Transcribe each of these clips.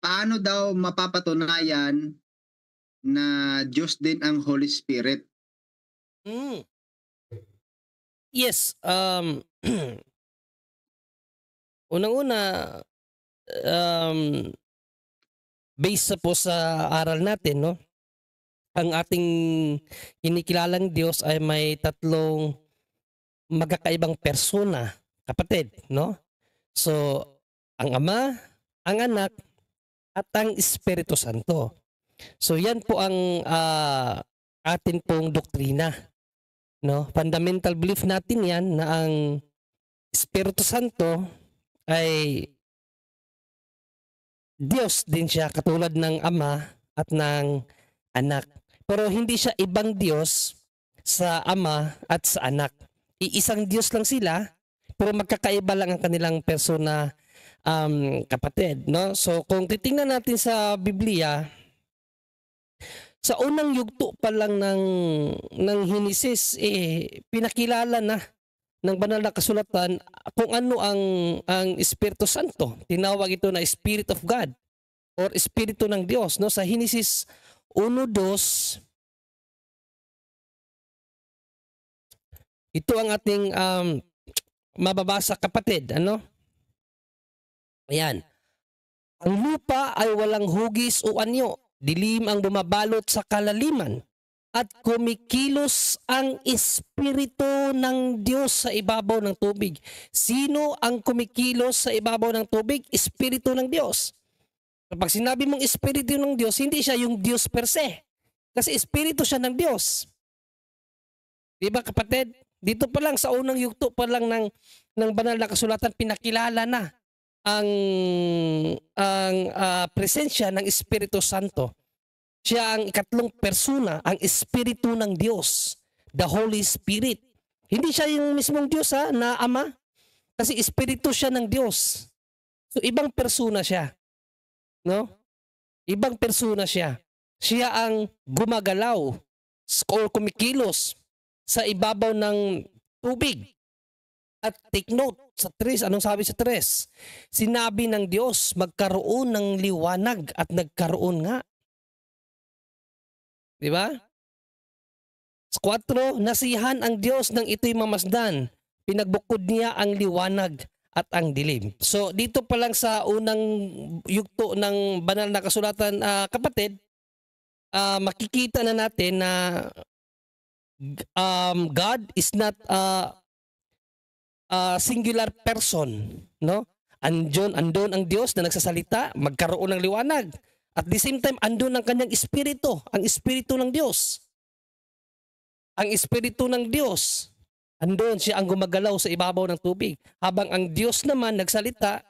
paano daw mapapatunayan na Diyos din ang Holy Spirit? Hmm, yes, unang-una, um, base sa po sa aral natin 'no, ang ating kinikilalang Diyos ay may tatlong magkakaibang persona, kapatid 'no. So, ang Ama, ang Anak, at ang Espiritu Santo. So, yan po ang, atin pong doktrina 'no. Fundamental belief natin yan na ang Espiritu Santo ay Diyos din siya katulad ng Ama at ng Anak. Pero hindi siya ibang Diyos sa Ama at sa Anak. Iisang Diyos lang sila, pero magkakaiba lang ang kanilang persona, kapatid, no? So kung titingnan natin sa Biblia, sa unang yugto pa lang ng Henesis, pinakilala na ng banal na kasulatan kung ano ang Espiritu Santo. Tinawag ito na Spirit of God or Espiritu ng Diyos, no? Sa Henesis 1:2, ito ang ating mababasa, kapatid, ano? Ayan. Ang lupa ay walang hugis o anyo, dilim ang bumabalot sa kalaliman, at kumikilos ang Espiritu ng Diyos sa ibabaw ng tubig. Sino ang kumikilos sa ibabaw ng tubig? Espiritu ng Diyos. Kapag sinabi mong Espiritu ng Diyos, hindi siya yung Diyos per se. Kasi Espiritu siya ng Diyos. Di ba, kapatid? Dito pa lang sa unang yugto pa lang ng banal na kasulatan, pinakilala na ang presensya ng Espiritu Santo. Siya ang ikatlong persona, ang Espiritu ng Diyos, the Holy Spirit. Hindi siya yung mismong Diyos na Ama, kasi Espiritu siya ng Diyos. So ibang persona siya, no? Ibang persona siya. Siya ang gumagalaw o kumikilos sa ibabaw ng tubig. At take note, sa 3, anong sabi sa 3? Sinabi ng Diyos, magkaroon ng liwanag, at nagkaroon nga. Di ba? Sa 4, nasihan ang Diyos ng ito'y mamasdan. Pinagbukod niya ang liwanag at ang dilim. So dito pa lang sa unang yugto ng banal na kasulatan, kapatid, makikita na natin na God is not singular person, no? Andon ang Diyos na nagsasalita, magkaroon ng liwanag. At the same time, andon ang kanyang espiritu, ang espiritu ng Diyos. Ang espiritu ng Diyos, andon siya ang gumagalaw sa ibabaw ng tubig. Habang ang Diyos naman nagsalita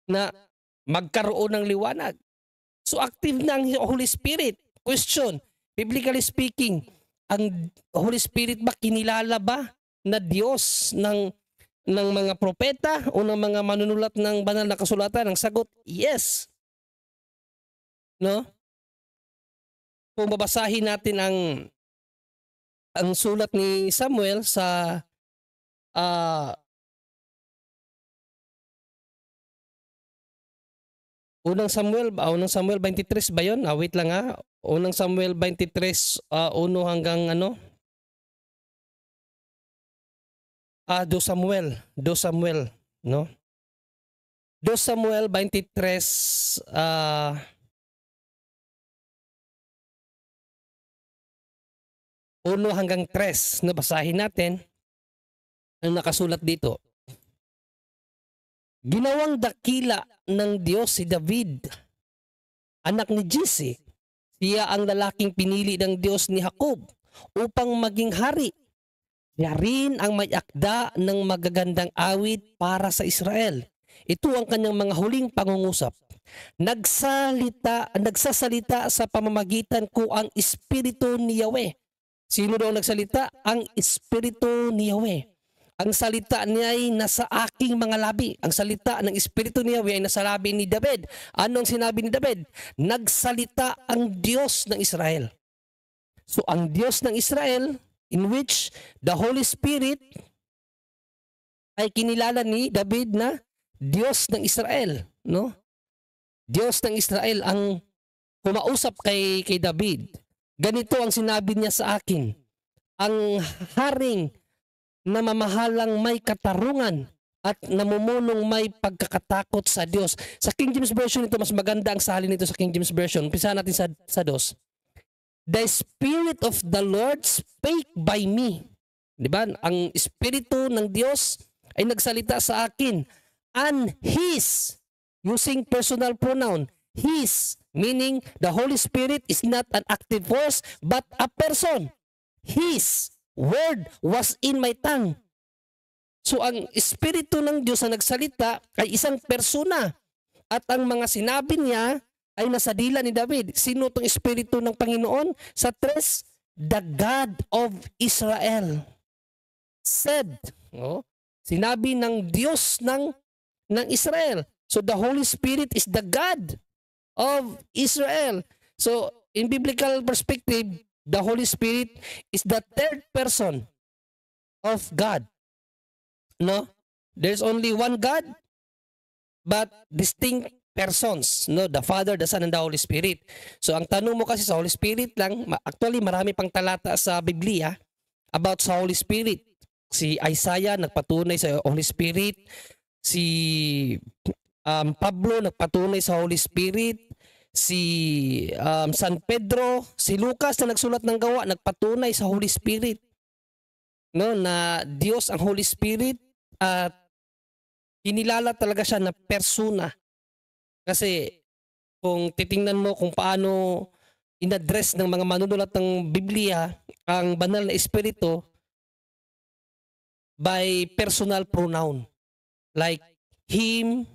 na magkaroon ng liwanag. So active na ang Holy Spirit. Question, biblically speaking, ang Holy Spirit ba kinilala ba na Diyos ng mga propeta o ng mga manunulat ng banal na kasulatan? Ang sagot, yes. No? Kung babasahin natin ang sulat ni Samuel sa unang Samuel 23 ba 'yon? Wait lang Unang Samuel 23, 1 hanggang 2 Samuel, no? 2 Samuel 23, 1 hanggang 3, no? Basahin natin ang nakasulat dito. Ginawang dakila ng Diyos si David, anak ni Jesse. Siya ang lalaking pinili ng Diyos ni Jacob upang maging hari. Siya rin ang may akda ng magagandang awit para sa Israel. Ito ang kanyang mga huling pangungusap. Nagsasalita sa pamamagitan ko ang Espiritu ni Yahweh. Sino daw nagsalita? Ang Espiritu ni Yahweh. Ang salita niya ay nasa aking mga labi. Ang salita ng Espiritu ni Yahweh ay nasa labi ni David. Ano ang sinabi ni David? Nagsalita ang Diyos ng Israel. So ang Diyos ng Israel, in which the Holy Spirit ay kinilala ni David na Diyos ng Israel, no? Diyos ng Israel ang kumausap kay David. Ganito ang sinabi niya sa akin, ang haring na mamahalang may katarungan at namumulong may pagkakatakot sa Diyos. Sa King James Version ito, mas maganda ang salin nito sa King James Version. Umpisa natin sa 2. The Spirit of the Lord spake by me. Diba? Ang Espiritu ng Diyos ay nagsalita sa akin. And His, using personal pronoun, His, meaning the Holy Spirit is not an active force but a person. His word was in my tongue. So ang Espiritu ng Diyos na nagsalita ay isang persona. At ang mga sinabi niya ay nasa dila ni David. Sino itong Espiritu ng Panginoon? Sa 3, the God of Israel said. Oh, sinabi ng Diyos ng Israel. So the Holy Spirit is the God of Israel. So in biblical perspective, the Holy Spirit is the third person of God. No? There's only one God, but distinct persons. No? The Father, the Son, and the Holy Spirit. So ang tanong mo kasi sa Holy Spirit lang, actually marami pang talata sa Biblia about sa Holy Spirit. Si Isaiah nagpatunay sa Holy Spirit. Si Pablo nagpatunay sa Holy Spirit. Si San Pedro, si Lucas na nagsulat ng gawa, nagpatunay sa Holy Spirit. No, na Diyos ang Holy Spirit at kinilala talaga siya na persona. Kasi kung titingnan mo kung paano in-address ng mga manunulat ng Biblia ang banal na espiritu by personal pronoun. Like him,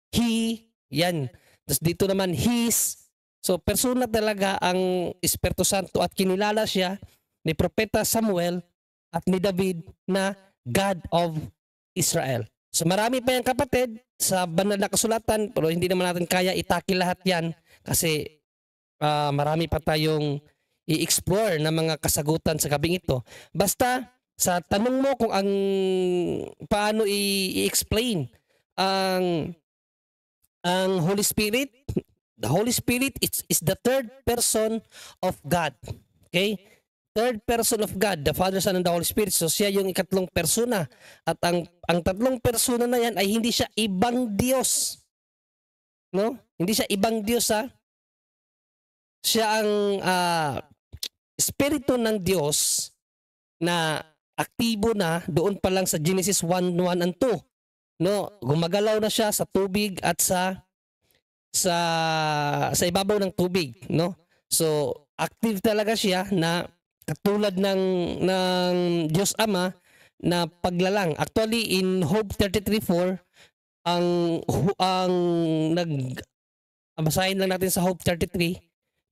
he, yan. Tapos dito naman his. So persona talaga ang Espiritu Santo at kinilala siya ni Propeta Samuel at ni David na God of Israel. So marami pa yan kapatid sa banal na kasulatan pero hindi naman natin kaya itakil lahat yan kasi marami pa tayong i-explore na mga kasagutan sa gabing ito. Basta sa tanong mo kung paano i-explain ang Holy Spirit, the Holy Spirit is the third person of God. Okay? Third person of God, the Father, Son, and the Holy Spirit. So siya yung ikatlong persona. At ang tatlong persona na yan ay hindi siya ibang Diyos. No? Hindi siya ibang Diyos ha. Siya ang Espiritu ng Diyos na aktibo na doon pa lang sa Genesis 1:1 and 2. No, gumagalaw na siya sa tubig at sa ibabaw ng tubig, no? So, active talaga siya na katulad ng Diyos Ama na paglalang. Actually in Job 33:4 basahin lang natin sa Job 33.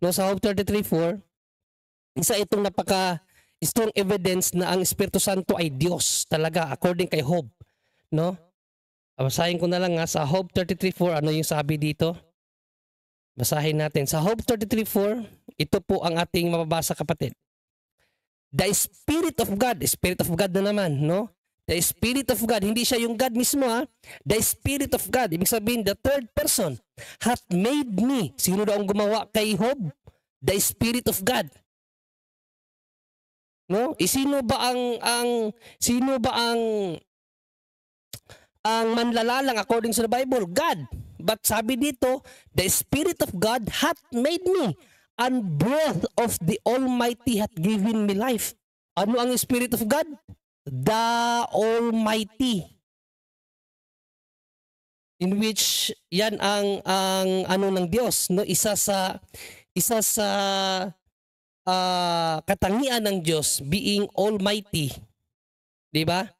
No, sa Job 33:4, isa itong napaka strong evidence na ang Espiritu Santo ay Diyos talaga according kay Job, no? Basahin ko na lang sa Job 33:4 ano yung sabi dito. Basahin natin. Sa Job 33:4, ito po ang ating mababasa kapatid. The Spirit of God na naman, no? The Spirit of God, hindi siya yung God mismo ha. The Spirit of God, ibig sabihin the third person, hath made me. Sino daw ang gumawa kay Job? The Spirit of God. No? Sino ba ang manlalalang according sa the Bible? God. But sabi dito, the Spirit of God hath made me, and breath of the Almighty hath given me life. Ano ang Spirit of God? The Almighty. In which yan ang ano ng Diyos, no? Isa sa katangian ng Diyos being Almighty. 'Di ba?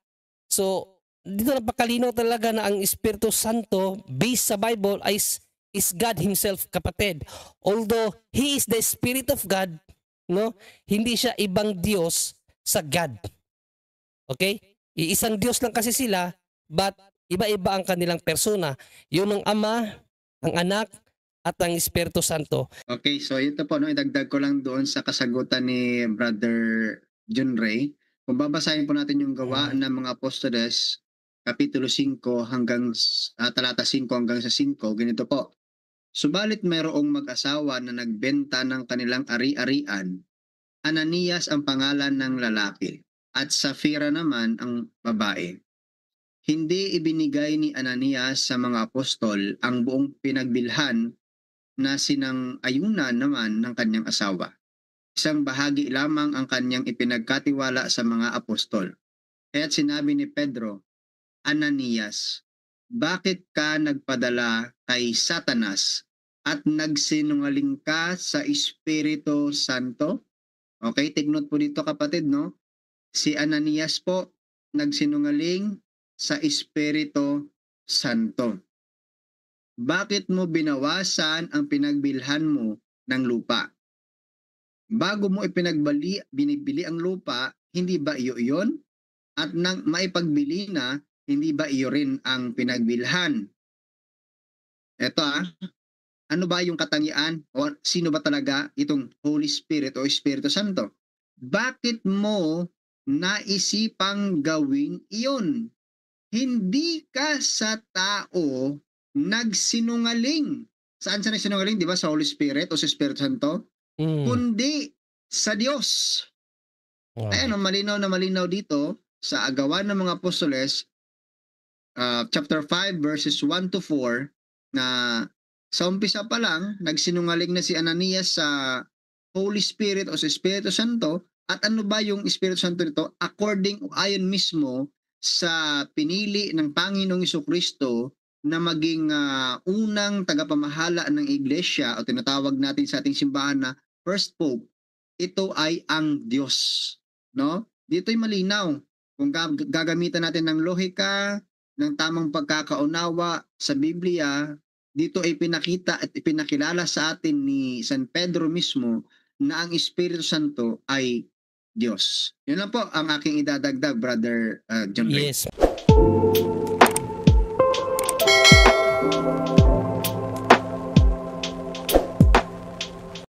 So dito napakalinaw talaga na ang Espiritu Santo based sa Bible is God himself, kapatid. Although he is the Spirit of God, no? Hindi siya ibang Diyos sa God. Okay? Iisang Diyos lang kasi sila, but iba-iba ang kanilang persona. Yun ang Ama, ang Anak, at ang Espiritu Santo. Okay, so ito po, no, idagdag ko lang doon sa kasagutan ni Brother John Ray. Kung babasahin po natin yung gawa ng mga Apostoles, Kapitulo 5 hanggang talata 5 hanggang sa 5, ganito po. Subalit mayroong mag-asawa na nagbenta ng kanilang ari-arian. Ananias ang pangalan ng lalaki at Safira naman ang babae. Hindi ibinigay ni Ananias sa mga apostol ang buong pinagbilhan na sinang-ayunan naman ng kanyang asawa. Isang bahagi lamang ang kanyang ipinagkatiwala sa mga apostol. Kaya't sinabi ni Pedro, Ananias, bakit ka nagpadala kay Satanas at nagsinungaling ka sa Espiritu Santo? Okay, take note po dito kapatid, no? Si Ananias po nagsinungaling sa Espiritu Santo. Bakit mo binawasan ang pinagbilhan mo ng lupa? Bago mo binibili ang lupa, hindi ba iyo iyon? At nang maipagbili na, hindi ba iyo rin ang pinagbilhan? Eto ano ba yung katangian o sino ba talaga itong Holy Spirit o Espiritu Santo? Bakit mo naisipang gawin iyon? Hindi ka sa tao nagsinungaling. Saan siya nagsinungaling? Di ba sa Holy Spirit o sa Espiritu Santo? Mm. Kundi sa Diyos. Kaya Okay. malinaw na malinaw dito sa Agawan ng mga Apostoles, chapter 5 verses 1 to 4, na sa umpisa pa lang, nagsinungaling na si Ananias sa Holy Spirit o sa Espiritu Santo. At ano ba yung Espiritu Santo nito? According o ayon mismo sa pinili ng Panginoong Jesucristo na maging unang tagapamahala ng iglesia o tinatawag natin sa ating simbahan na First Pope, ito ay ang Diyos. No? Dito'y malinaw. Kung gagamitan natin ng lohika, ng tamang pagkakaunawa sa Biblia, dito ay pinakita at ipinakilala sa atin ni San Pedro mismo na ang Espiritu Santo ay Diyos. Yun lang po ang aking idadagdag, Brother John Ray. Yes,